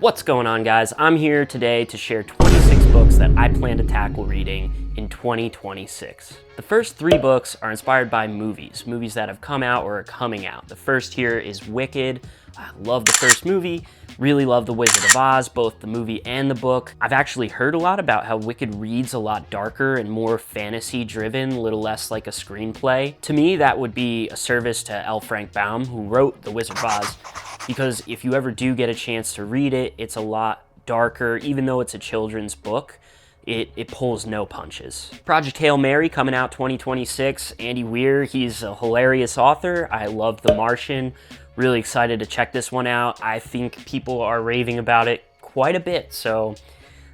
What's going on, guys? I'm here today to share 26 books that I plan to tackle reading in 2026. The first 3 books are inspired by movies that have come out or are coming out. The first here is Wicked. I love the first movie, really love The Wizard of Oz, both the movie and the book. I've actually heard a lot about how Wicked reads a lot darker and more fantasy driven, a little less like a screenplay. To me, that would be a service to L. Frank Baum, who wrote The Wizard of Oz, because if you ever do get a chance to read it, it's a lot darker. Even though it's a children's book, it pulls no punches. Project Hail Mary coming out 2026. Andy Weir, he's a hilarious author. I love The Martian. Really excited to check this one out. I think people are raving about it quite a bit, so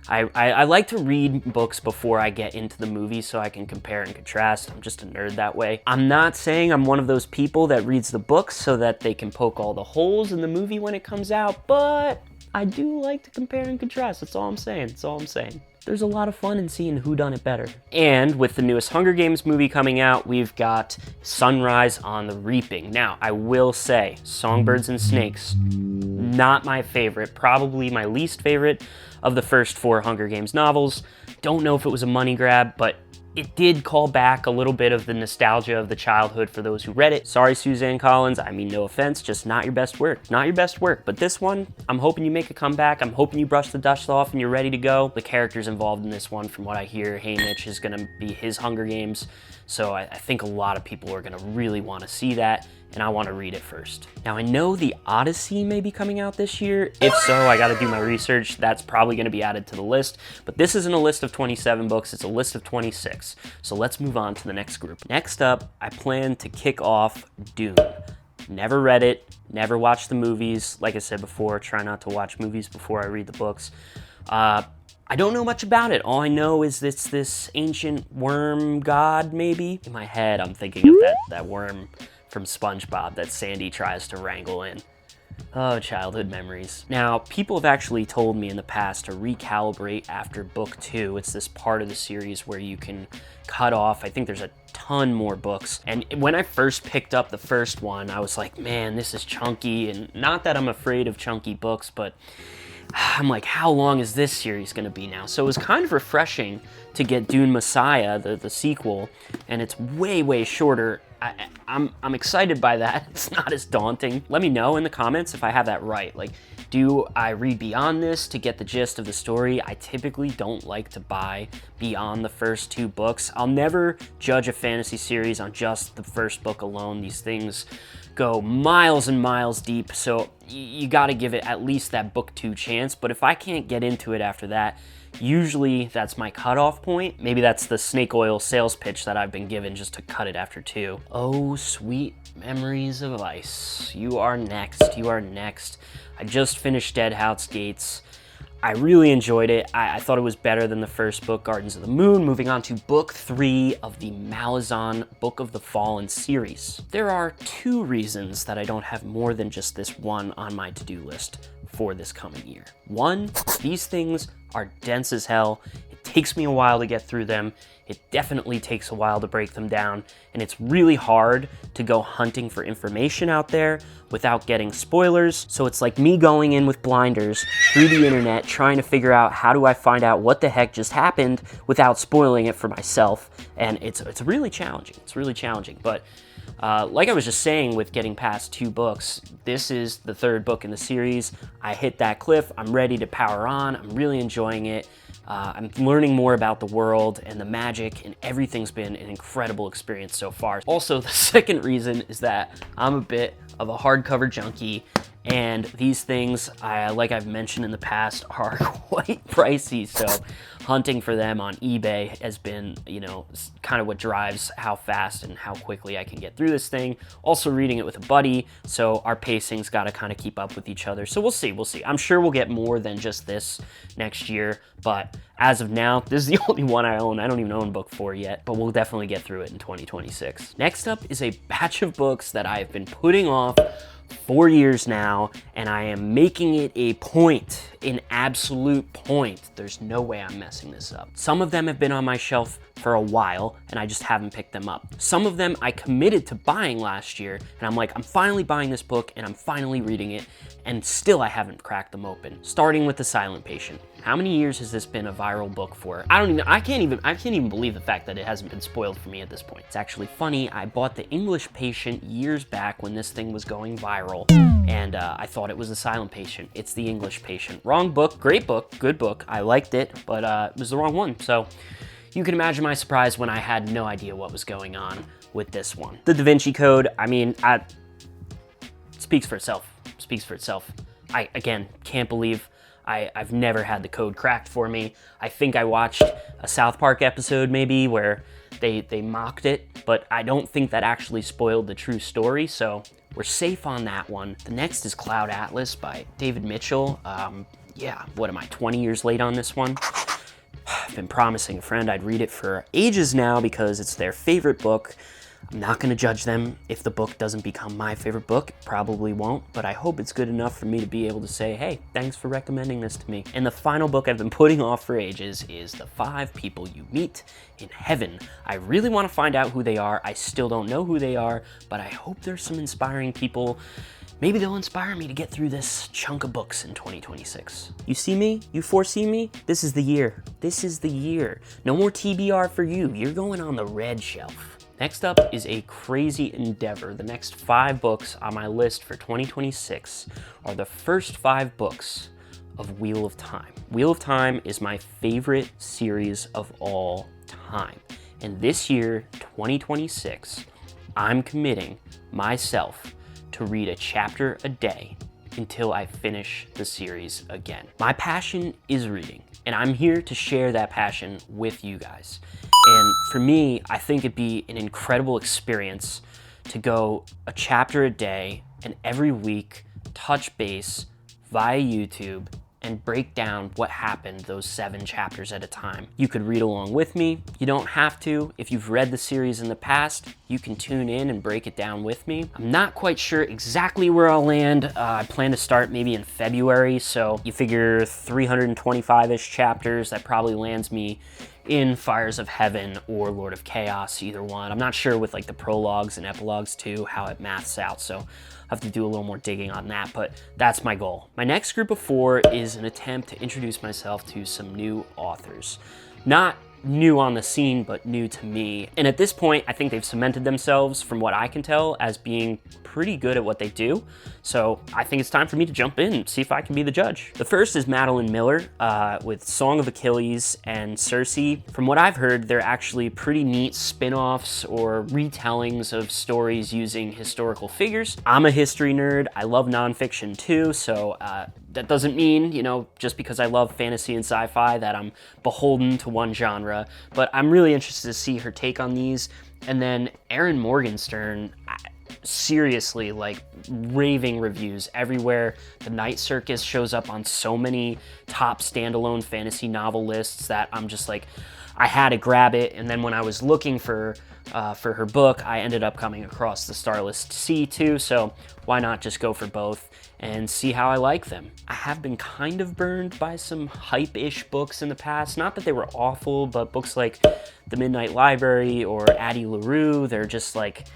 I like to read books before I get into the movie so I can compare and contrast. I'm just a nerd that way. I'm not saying I'm one of those people that reads the books so that they can poke all the holes in the movie when it comes out, but I do like to compare and contrast. That's all I'm saying. That's all I'm saying. There's a lot of fun in seeing who done it better. And with the newest Hunger Games movie coming out, we've got Sunrise on the Reaping. Now, I will say, Songbirds and Snakes, not my favorite, probably my least favorite of the first 4 Hunger Games novels. Don't know if it was a money grab, but it did call back a little bit of the nostalgia of the childhood for those who read it. Sorry, Suzanne Collins, I mean no offense, just not your best work. Not your best work, but this one, I'm hoping you make a comeback. I'm hoping you brush the dust off and you're ready to go. The characters involved in this one, from what I hear, Haymitch is gonna be his Hunger Games, so I think a lot of people are gonna really wanna see that, and I wanna read it first. Now, I know The Odyssey may be coming out this year. If so, I gotta do my research. That's probably gonna be added to the list, but this isn't a list of 27 books, it's a list of 26. So let's move on to the next group. Next up, I plan to kick off Dune. Never read it, never watched the movies. Like I said before, try not to watch movies before I read the books. I don't know much about it. All I know is it's this ancient worm god, maybe. In my head, I'm thinking of that worm from SpongeBob that Sandy tries to wrangle in. Oh, childhood memories. Now, people have actually told me in the past to recalibrate after book 2. It's this part of the series where you can cut off. I think there's a ton more books. And when I first picked up the first one, I was like, man, this is chunky. And not that I'm afraid of chunky books, but I'm like, how long is this series gonna be now? So it was kind of refreshing to get Dune Messiah, the sequel, and it's way, way shorter. I'm excited by that. It's not as daunting. Let me know in the comments if I have that right. Like, do I read beyond this to get the gist of the story? I typically don't like to buy beyond the first 2 books. I'll never judge a fantasy series on just the first book alone. These things go miles and miles deep, so you gotta give it at least that book 2 chance. But if I can't get into it after that, usually that's my cutoff point. Maybe that's the snake oil sales pitch that I've been given, just to cut it after 2. Oh, sweet memories of ice. You are next. You are next. I just finished Dead House Gates. I really enjoyed it. I thought it was better than the first book, Gardens of the Moon. Moving on to book 3 of the Malazan Book of the Fallen series. There are 2 reasons that I don't have more than just this one on my to-do list for this coming year. 1, these things are dense as hell. It takes me a while to get through them. It definitely takes a while to break them down, and it's really hard to go hunting for information out there without getting spoilers. So it's like me going in with blinders through the internet, trying to figure out how do I find out what the heck just happened without spoiling it for myself. And it's really challenging. It's really challenging. But like I was just saying, with getting past 2 books, this is the 3rd book in the series. I hit that cliff. I'm ready to power on. I'm really enjoying it. I'm learning more about the world and the magic, and everything's been an incredible experience so far. Also, the second reason is that I'm a bit of a hardcover junkie, and these things, like I've mentioned in the past, are quite pricey, so hunting for them on eBay has been, kind of what drives how fast and how quickly I can get through this thing. Also reading it with a buddy, so our pacing's got to kind of keep up with each other. So we'll see. I'm sure we'll get more than just this next year, but as of now, this is the only one I own. I don't even own book 4 yet, but we'll definitely get through it in 2026. Next up is a batch of books that I've been putting off 4 years now, and I am making it a point, an absolute point. There's no way I'm messing this up. Some of them have been on my shelf for a while, and I just haven't picked them up. Some of them I committed to buying last year, and I'm like, I'm finally buying this book, and I'm finally reading it, and still I haven't cracked them open. Starting with The Silent Patient. How many years has this been a viral book for? I can't even believe the fact that it hasn't been spoiled for me at this point. It's actually funny, I bought The English Patient years back when this thing was going viral, and I thought it was The Silent Patient. It's The English Patient. Wrong book, great book, good book, I liked it, but it was the wrong one, so you can imagine my surprise when I had no idea what was going on with this one. The Da Vinci Code, I mean, speaks for itself, I, again, can't believe I've never had the code cracked for me. I think I watched a South Park episode maybe where they mocked it, but I don't think that actually spoiled the true story, so we're safe on that one. The next is Cloud Atlas by David Mitchell. Yeah, what am I, 20 years late on this one? I've been promising a friend I'd read it for ages now because it's their favorite book. I'm not gonna judge them if the book doesn't become my favorite book. It probably won't, but I hope it's good enough for me to be able to say, hey, thanks for recommending this to me. And the final book I've been putting off for ages is The 5 People You Meet in Heaven. I really wanna find out who they are. I still don't know who they are, but I hope there's some inspiring people. Maybe they'll inspire me to get through this chunk of books in 2026. You see me? You foresee me? This is the year. This is the year. No more TBR for you. You're going on the red shelf. Next up is a crazy endeavor. The next 5 books on my list for 2026 are the first 5 books of Wheel of Time. Wheel of Time is my favorite series of all time. And this year, 2026, I'm committing myself to read a chapter a day until I finish the series again. My passion is reading, and I'm here to share that passion with you guys. And for me, I think it'd be an incredible experience to go a chapter a day and every week touch base via YouTube and break down what happened those 7 chapters at a time. You could read along with me. You don't have to. If you've read the series in the past, you can tune in and break it down with me. I'm not quite sure exactly where I'll land. I plan to start maybe in February, so you figure 325-ish chapters. That probably lands me in Fires of Heaven or Lord of Chaos, either one. I'm not sure with like the prologues and epilogues too, how it maths out, so I'll have to do a little more digging on that, but that's my goal. My next group of 4 is an attempt to introduce myself to some new authors. Not new on the scene, but new to me. And at this point, I think they've cemented themselves, from what I can tell, as being pretty good at what they do. So I think it's time for me to jump in and see if I can be the judge. The first is Madeline Miller with Song of Achilles and Circe. From what I've heard, they're actually pretty neat spin-offs or retellings of stories using historical figures. I'm a history nerd. I love nonfiction too, so that doesn't mean, you know, just because I love fantasy and sci-fi that I'm beholden to one genre, but I'm really interested to see her take on these. And then Erin Morgenstern, seriously, like, raving reviews everywhere. The Night Circus shows up on so many top standalone fantasy novel lists that I'm just like, I had to grab it. And then when I was looking for her book, I ended up coming across the Starlist Sea too, so why not just go for both and see how I like them. I have been kind of burned by some hype-ish books in the past. Not that they were awful, but books like The Midnight Library or Addie LaRue, they're just like,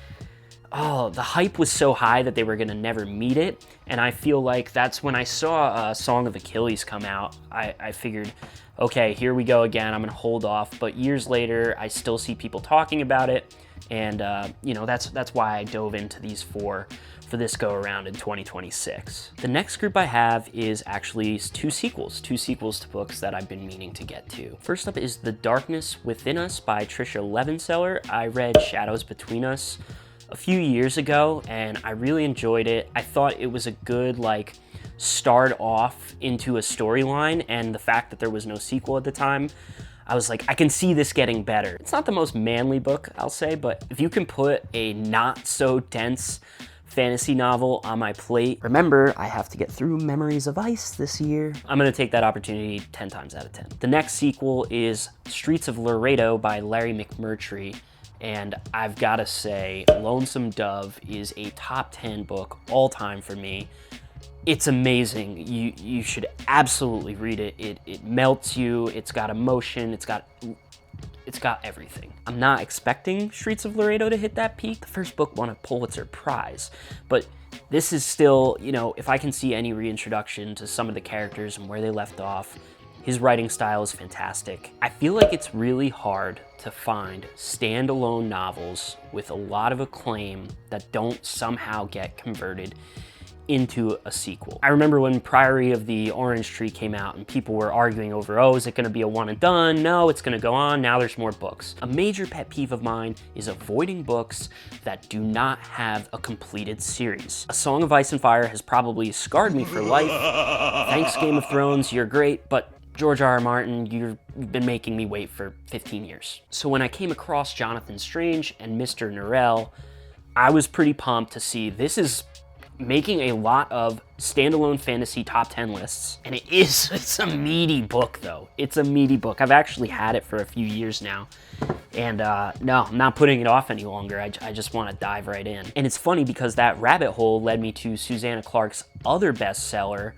oh, the hype was so high that they were gonna never meet it. And I feel like that's when I saw Song of Achilles come out, I figured, okay, here we go again, I'm gonna hold off. But years later, I still see people talking about it. And you know, that's why I dove into these 4 for this go around in 2026. The next group I have is actually 2 sequels to books that I've been meaning to get to. First up is The Darkness Within Us by Tricia Levenseller. I read Shadows Between Us a few years ago and I really enjoyed it. I thought it was a good, like, start off into a storyline, and the fact that there was no sequel at the time, I was like, I can see this getting better. It's not the most manly book, I'll say, but if you can put a not so dense fantasy novel on my plate, remember, I have to get through Memories of Ice this year, I'm gonna take that opportunity 10 times out of 10. The next sequel is Streets of Laredo by Larry McMurtry. And I've got to say, Lonesome Dove is a top 10 book all time for me. It's amazing. You should absolutely read it. It melts you. It's got emotion. It's got everything. I'm not expecting Streets of Laredo to hit that peak. The first book won a Pulitzer Prize, but this is still, you know, if I can see any reintroduction to some of the characters and where they left off, his writing style is fantastic. I feel like it's really hard to find standalone novels with a lot of acclaim that don't somehow get converted into a sequel. I remember when Priory of the Orange Tree came out and people were arguing over, oh, is it gonna be a one and done? No, it's gonna go on, now there's more books. A major pet peeve of mine is avoiding books that do not have a completed series. A Song of Ice and Fire has probably scarred me for life. Thanks, Game of Thrones, you're great, but George R.R. Martin, you've been making me wait for 15 years. So when I came across Jonathan Strange and Mr. Norrell, I was pretty pumped to see this is making a lot of standalone fantasy top 10 lists. And it's a meaty book though. It's a meaty book. I've actually had it for a few years now. And no, I'm not putting it off any longer. I just want to dive right in. And it's funny because that rabbit hole led me to Susanna Clarke's other bestseller,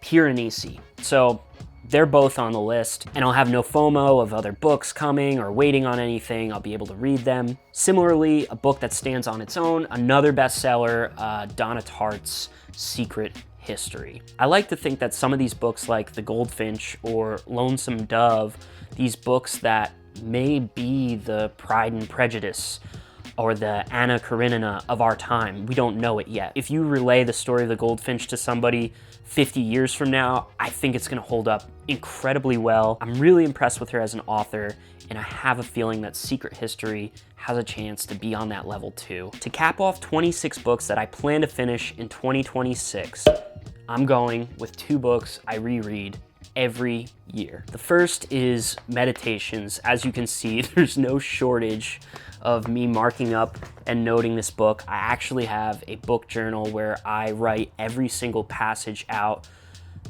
Piranesi. So they're both on the list, and I'll have no FOMO of other books coming or waiting on anything. I'll be able to read them. Similarly, a book that stands on its own, another bestseller, Donna Tartt's Secret History. I like to think that some of these books like The Goldfinch or Lonesome Dove, these books that may be the Pride and Prejudice or the Anna Karenina of our time. We don't know it yet. If you relay the story of the Goldfinch to somebody 50 years from now, I think it's gonna hold up incredibly well. I'm really impressed with her as an author, and I have a feeling that Secret History has a chance to be on that level too. To cap off 26 books that I plan to finish in 2026, I'm going with 2 books I reread every year. The first is Meditations. As you can see, there's no shortage of me marking up and noting this book. I actually have a book journal where I write every single passage out,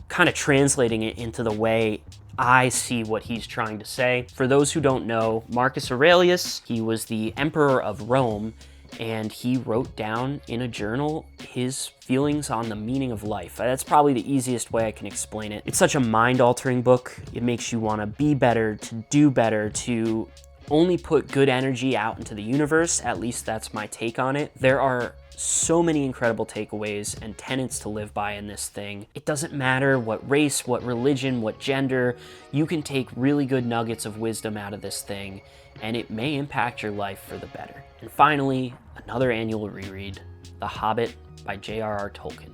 kind of translating it into the way I see what he's trying to say. For those who don't know, Marcus Aurelius, he was the emperor of Rome, and he wrote down in a journal his feelings on the meaning of life. That's probably the easiest way I can explain it. It's such a mind-altering book. It makes you want to be better, to do better, to only put good energy out into the universe. At least that's my take on it. There are so many incredible takeaways and tenets to live by in this thing. It doesn't matter what race, what religion, what gender, you can take really good nuggets of wisdom out of this thing, and it may impact your life for the better. And finally, another annual reread, The Hobbit by J.R.R. Tolkien.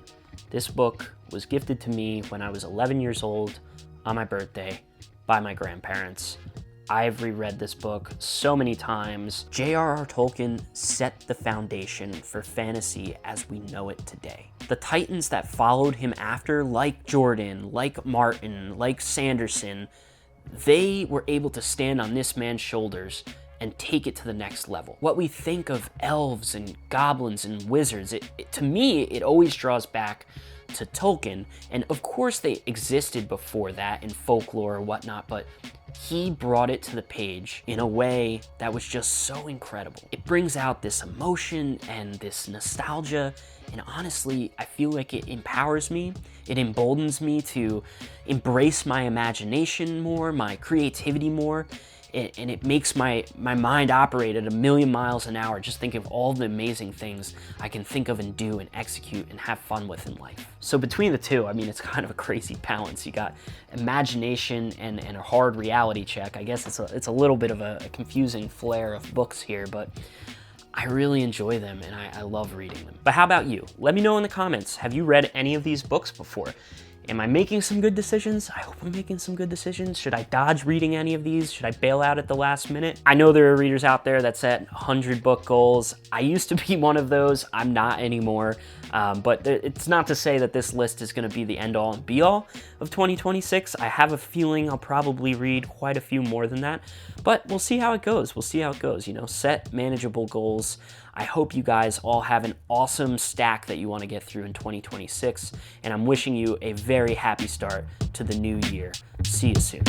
This book was gifted to me when I was 11 years old on my birthday by my grandparents. I've reread this book so many times. J.R.R. Tolkien set the foundation for fantasy as we know it today. The titans that followed him after, like Jordan, like Martin, like Sanderson, they were able to stand on this man's shoulders and take it to the next level. What we think of elves and goblins and wizards, to me, it always draws back to Tolkien. And of course they existed before that in folklore or whatnot, but he brought it to the page in a way that was just so incredible. It brings out this emotion and this nostalgia, and honestly, I feel like it empowers me. It emboldens me to embrace my imagination more, my creativity more, and it makes my mind operate at 1,000,000 miles an hour, just think of all the amazing things I can think of and do and execute and have fun with in life. So between the two, I mean, it's kind of a crazy balance. You got imagination and a hard reality check. I guess it's a little bit of a confusing flare of books here, but I really enjoy them and I love reading them. But how about you? Let me know in the comments. Have you read any of these books before? Am I making some good decisions? I hope I'm making some good decisions. Should I dodge reading any of these? Should I bail out at the last minute? I know there are readers out there that set 100 book goals. I used to be one of those. I'm not anymore. But it's not to say that this list is going to be the end all and be all of 2026. I have a feeling I'll probably read quite a few more than that, but we'll see how it goes. We'll see how it goes. You know, set manageable goals. I hope you guys all have an awesome stack that you want to get through in 2026, and I'm wishing you a very happy start to the new year. See you soon.